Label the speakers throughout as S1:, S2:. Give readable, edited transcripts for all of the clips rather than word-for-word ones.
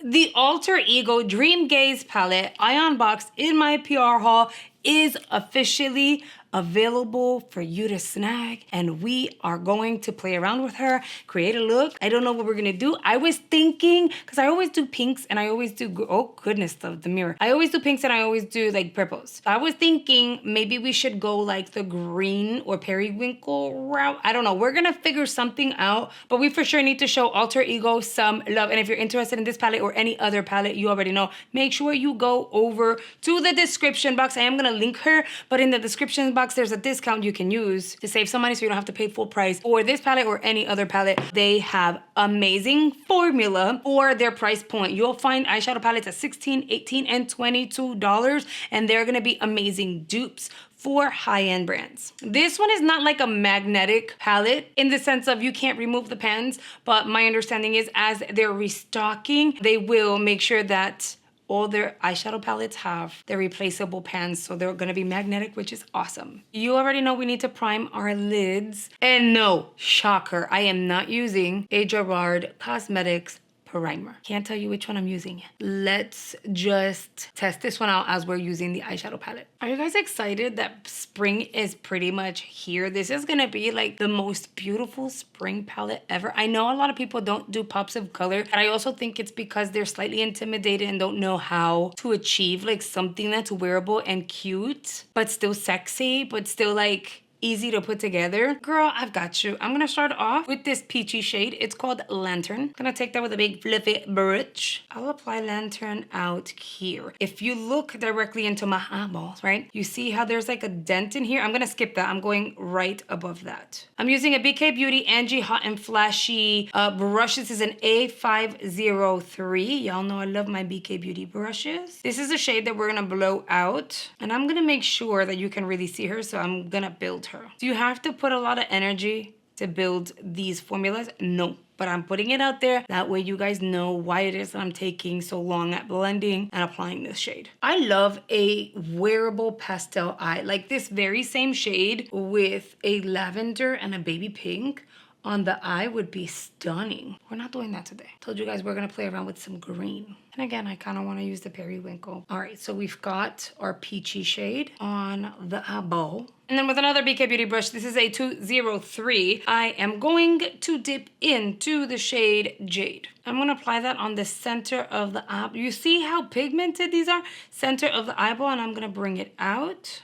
S1: The Alter Ego Dreamgaze palette I unboxed in my PR haul is officially available for you to snag, and we are going to play around with her, create a look. I don't know what we're gonna do. I was thinking, because I always do pinks and I always do, oh goodness, the mirror. I always do pinks and I always do like purples. I was thinking maybe we should go like the green or periwinkle route. I don't know, we're gonna figure something out, but we for sure need to show Alter Ego some love. And if you're interested in this palette or any other palette, you already know, make sure you go over to the description box. I am gonna link her, but in the description box, there's a discount you can use to save some money so you don't have to pay full price for this palette or any other palette. They have amazing formula for their price point. You'll find eyeshadow palettes at $16, $18, and $22, and they're gonna be amazing dupes for high-end brands. This one is not like a magnetic palette in the sense of you can't remove the pens, but my understanding is as they're restocking, they will make sure that all their eyeshadow palettes have their replaceable pans, so they're gonna be magnetic, which is awesome. You already know we need to prime our lids. And no, shocker, I am not using a Gerard Cosmetics primer. Can't tell you which one I'm using yet. Let's just test this one out as we're using the eyeshadow palette. Are you guys excited that spring is pretty much here? This is gonna be like the most beautiful spring palette ever. I know a lot of people don't do pops of color, and I also think it's because they're slightly intimidated and don't know how to achieve like something that's wearable and cute, but still sexy, but still like easy to put together. Girl, I've got you. I'm gonna start off with this peachy shade. It's called Lantern. I'm gonna take that with a big fluffy brush. I'll apply Lantern out here. If you look directly into my eyeballs, right, you see how there's like a dent in here? I'm gonna skip that. I'm going right above that. I'm using a BK Beauty Angie Hot and Flashy brush. This is an A503. Y'all know I love my BK Beauty brushes. This is a shade that we're gonna blow out, and I'm gonna make sure that you can really see her, so I'm gonna build her. Do you have to put a lot of energy to build these formulas? No, but I'm putting it out there. That way you guys know why it is that I'm taking so long at blending and applying this shade. I love a wearable pastel eye, like this very same shade with a lavender and a baby pink on the eye would be stunning. We're not doing that today. Told you guys we're gonna play around with some green. And again, I kind of want to use the periwinkle. All right, so we've got our peachy shade on the eyeball. And then with another BK Beauty brush, this is a 203, I am going to dip into the shade Jade. I'm gonna apply that on the center of the eyeball. You see how pigmented these are? Center of the eyeball, and I'm gonna bring it out.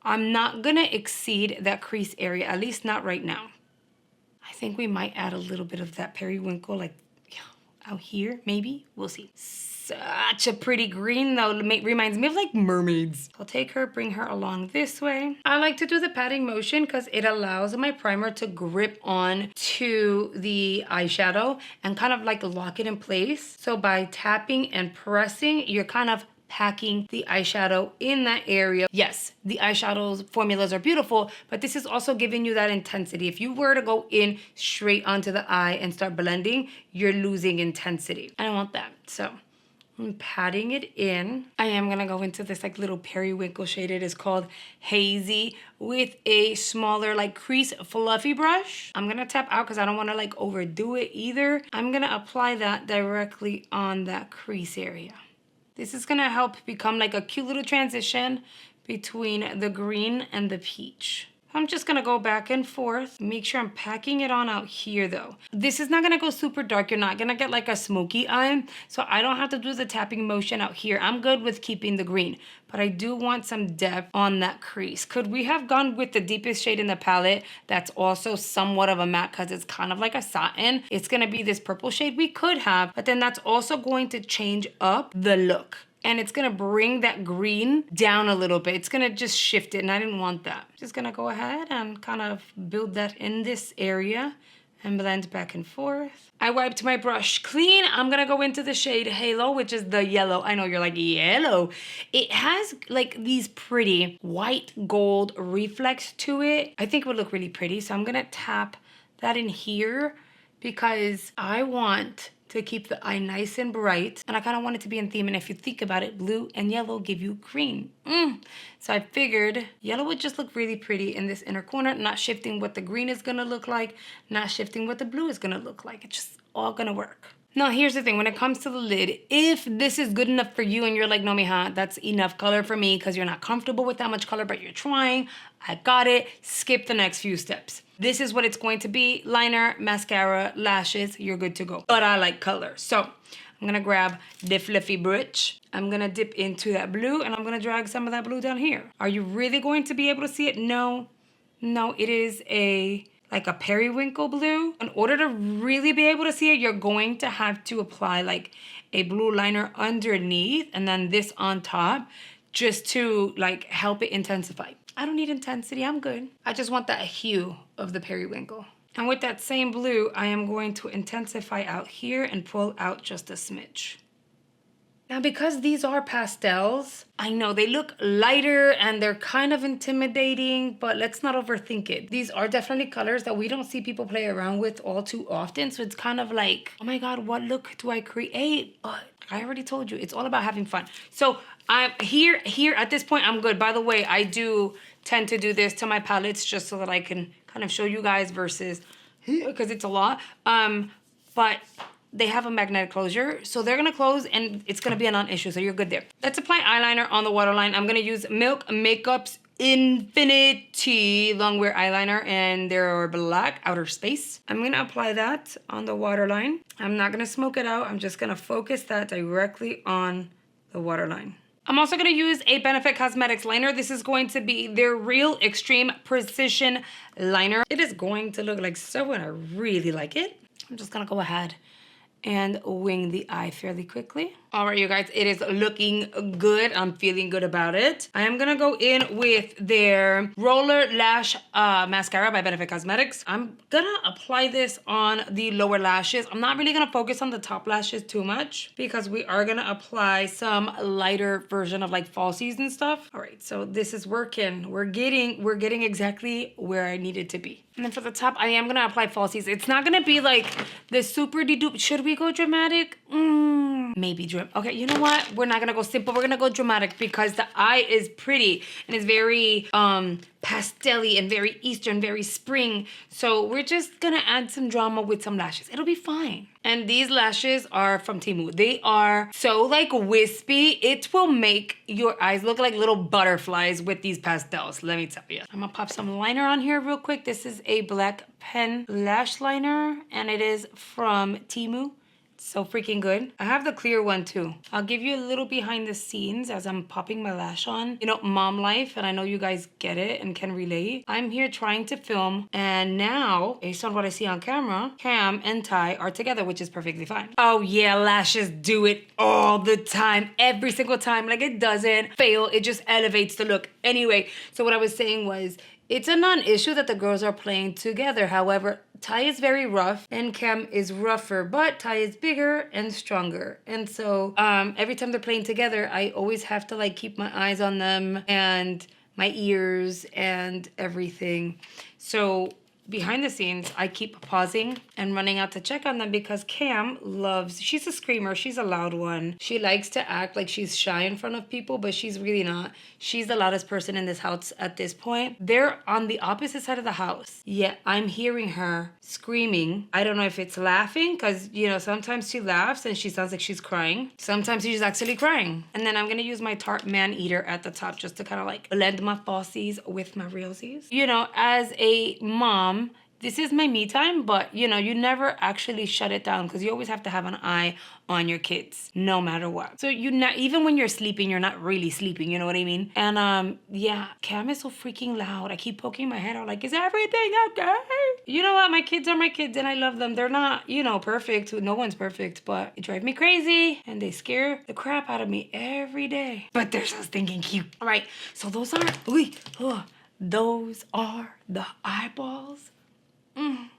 S1: I'm not gonna exceed that crease area, at least not right now. I think we might add a little bit of that periwinkle, like out here, maybe. We'll see. Such a pretty green though. Reminds me of like mermaids. I'll take her, bring her along this way. I like to do the patting motion because it allows my primer to grip on to the eyeshadow and kind of like lock it in place. So by tapping and pressing, you're kind of packing the eyeshadow in that area. Yes, the eyeshadow's formulas are beautiful, but this is also giving you that intensity. If you were to go in straight onto the eye and start blending, you're losing intensity. I don't want that, so I'm patting it in. I am gonna go into this like little periwinkle shade. It is called Hazy with a smaller like crease fluffy brush. I'm gonna tap out because I don't wanna like overdo it either. I'm gonna apply that directly on that crease area. This is gonna help become like a cute little transition between the green and the peach. I'm just gonna go back and forth. Make sure I'm packing it on out here though. This is not gonna go super dark. You're not gonna get like a smoky eye. So I don't have to do the tapping motion out here. I'm good with keeping the green, but I do want some depth on that crease. Could we have gone with the deepest shade in the palette that's also somewhat of a matte because it's kind of like a satin? It's gonna be this purple shade. We could have, but then that's also going to change up the look. And it's gonna bring that green down a little bit. It's gonna just shift it, and I didn't want that. Just gonna go ahead and kind of build that in this area and blend back and forth. I wiped my brush clean. I'm gonna go into the shade Halo, which is the yellow. I know you're like, yellow. It has like these pretty white gold reflex to it. I think it would look really pretty, so I'm gonna tap that in here because I want to keep the eye nice and bright, and I kind of want it to be in theme. And if you think about it, blue and yellow give you green. So I figured yellow would just look really pretty in this inner corner, not shifting what the green is gonna look like, not shifting what the blue is gonna look like. It's just all gonna work. Now, here's the thing. When it comes to the lid, if this is good enough for you and you're like, no, mija, that's enough color for me because you're not comfortable with that much color, but you're trying, I got it, skip the next few steps. This is what it's going to be. Liner, mascara, lashes, you're good to go. But I like color. So I'm gonna grab the fluffy brush. I'm gonna dip into that blue and I'm gonna drag some of that blue down here. Are you really going to be able to see it? No, it is like a periwinkle blue. In order to really be able to see it, you're going to have to apply like a blue liner underneath and then this on top just to like help it intensify. I don't need intensity, I'm good. I just want that hue of the periwinkle. And with that same blue, I am going to intensify out here and pull out just a smidge. Now, because these are pastels, I know they look lighter and they're kind of intimidating, but let's not overthink it. These are definitely colors that we don't see people play around with all too often. So it's kind of like, oh my God, what look do I create? But I already told you, it's all about having fun. So I'm here at this point, I'm good. By the way, I do tend to do this to my palettes just so that I can kind of show you guys versus, because it's a lot. But they have a magnetic closure, so they're gonna close and it's gonna be a non-issue, so you're good there. Let's apply eyeliner on the waterline. I'm gonna use Milk Makeup's Infinity Longwear Eyeliner and their black outer space. I'm gonna apply that on the waterline. I'm not gonna smoke it out. I'm just gonna focus that directly on the waterline. I'm also gonna use a Benefit Cosmetics liner. This is going to be their Real Extreme Precision Liner. It is going to look like so, and I really like it. I'm just gonna go ahead and wing the eye fairly quickly. All right, you guys, it is looking good. I'm feeling good about it. I am gonna go in with their Roller Lash Mascara by Benefit Cosmetics. I'm gonna apply this on the lower lashes. I'm not really gonna focus on the top lashes too much because we are gonna apply some lighter version of like falsies and stuff. All right, so this is working. We're getting exactly where I need it to be. And then for the top, I am gonna apply falsies. It's not gonna be like the super de-dupe. Should we go dramatic? Maybe dramatic. Okay, you know what? We're not gonna go simple. We're gonna go dramatic because the eye is pretty and it's very pastel-y and very Eastern, very spring. So we're just gonna add some drama with some lashes. It'll be fine. And these lashes are from Temu. They are so like wispy. It will make your eyes look like little butterflies with these pastels. Let me tell you. I'm gonna pop some liner on here real quick. This is a black pen lash liner and it is from Temu. So freaking good. I have the clear one too. I'll give you a little behind the scenes as I'm popping my lash on. You know, mom life, and I know you guys get it and can relate. I'm here trying to film, and now, based on what I see on camera, Cam and Ty are together, which is perfectly fine. Oh yeah, lashes do it all the time, every single time. Like, it doesn't fail, it just elevates the look. Anyway, so what I was saying was, it's a non-issue that the girls are playing together. However, Ty is very rough and Cam is rougher, but Ty is bigger and stronger. And so every time they're playing together, I always have to like keep my eyes on them and my ears and everything. So behind the scenes, I keep pausing and running out to check on them because Cam she's a screamer, she's a loud one. She likes to act like she's shy in front of people, but she's really not. She's the loudest person in this house at this point. They're on the opposite side of the house, yet I'm hearing her screaming. I don't know if it's laughing, because, you know, sometimes she laughs and she sounds like she's crying. Sometimes she's actually crying. And then I'm gonna use my Tarte Man Eater at the top just to kind of like blend my falsies with my realsies. You know, as a mom, this is my me time, but you know, you never actually shut it down because you always have to have an eye on your kids, no matter what. So even when you're sleeping, you're not really sleeping, you know what I mean? And yeah, Cam is so freaking loud. I keep poking my head out like, is everything okay? You know what? My kids are my kids and I love them. They're not, you know, perfect. No one's perfect, but they drive me crazy and they scare the crap out of me every day. But they're so stinking cute. All right, so those are the eyeballs.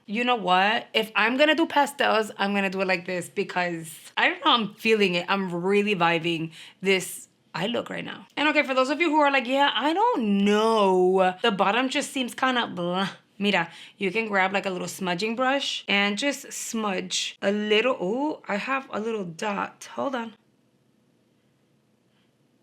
S1: You know what? If I'm gonna do pastels, I'm gonna do it like this because I don't know, I'm feeling it. I'm really vibing this eye look right now. And okay, for those of you who are like, yeah, I don't know, the bottom just seems kind of blah. Mira, you can grab like a little smudging brush and just smudge a little. Oh, I have a little dot. Hold on.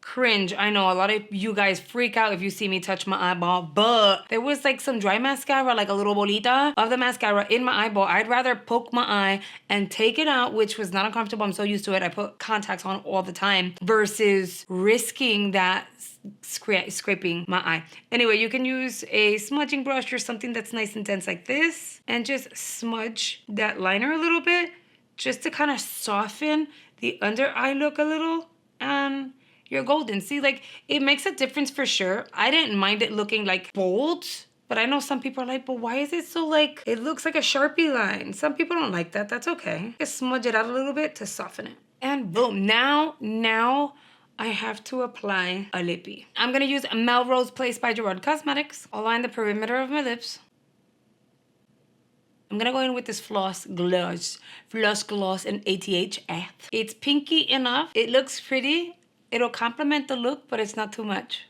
S1: cringe. I know a lot of you guys freak out if you see me touch my eyeball, but there was like some dry mascara, like a little bolita of the mascara in my eyeball. I'd rather poke my eye and take it out, which was not uncomfortable. I'm so used to it. I put contacts on all the time versus risking that scraping my eye. Anyway, you can use a smudging brush or something that's nice and dense like this and just smudge that liner a little bit just to kind of soften the under eye look a little. You're golden. See, like, it makes a difference for sure. I didn't mind it looking like bold, but I know some people are like, but why is it so like, it looks like a Sharpie line? Some people don't like that. That's okay. Just smudge it out a little bit to soften it. And boom, now I have to apply a lippy. I'm gonna use Melrose Place by Gerard Cosmetics. I'll line the perimeter of my lips. I'm gonna go in with this floss gloss in ATHF. It's pinky enough. It looks pretty. It'll complement the look, but it's not too much.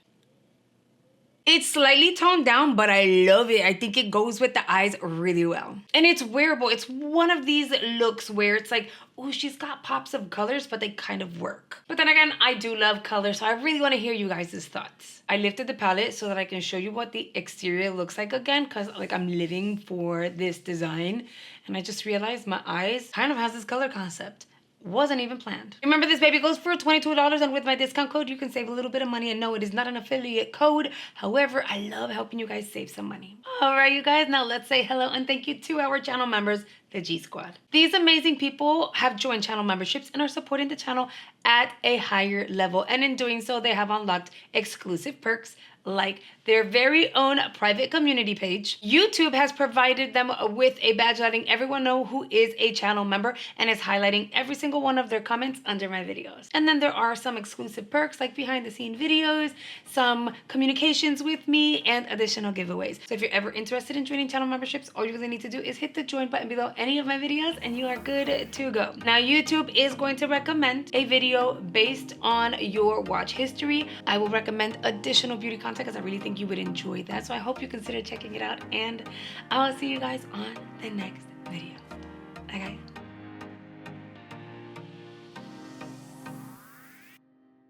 S1: It's slightly toned down, but I love it. I think it goes with the eyes really well. And it's wearable. It's one of these looks where it's like, oh, she's got pops of colors, but they kind of work. But then again, I do love colors, so I really want to hear you guys' thoughts. I lifted the palette so that I can show you what the exterior looks like again, because like I'm living for this design. And I just realized my eyes kind of has this color concept. Wasn't even planned. Remember, this baby goes for $22, and with my discount code you can save a little bit of money. And no, it is not an affiliate code. However, I love helping you guys save some money. All right, you guys, now let's say hello and thank you to our channel members, the G Squad. These amazing people have joined channel memberships and are supporting the channel at a higher level, and in doing so they have unlocked exclusive perks like their very own private community page. YouTube has provided them with a badge letting everyone know who is a channel member and is highlighting every single one of their comments under my videos. And then there are some exclusive perks like behind the scene videos, some communications with me, and additional giveaways. So if you're ever interested in joining channel memberships, all you really need to do is hit the join button below any of my videos and you are good to go. Now, YouTube is going to recommend a video based on your watch history. I will recommend additional beauty content because I really think you would enjoy that. So I hope you consider checking it out, and I'll see you guys on the next video. Okay.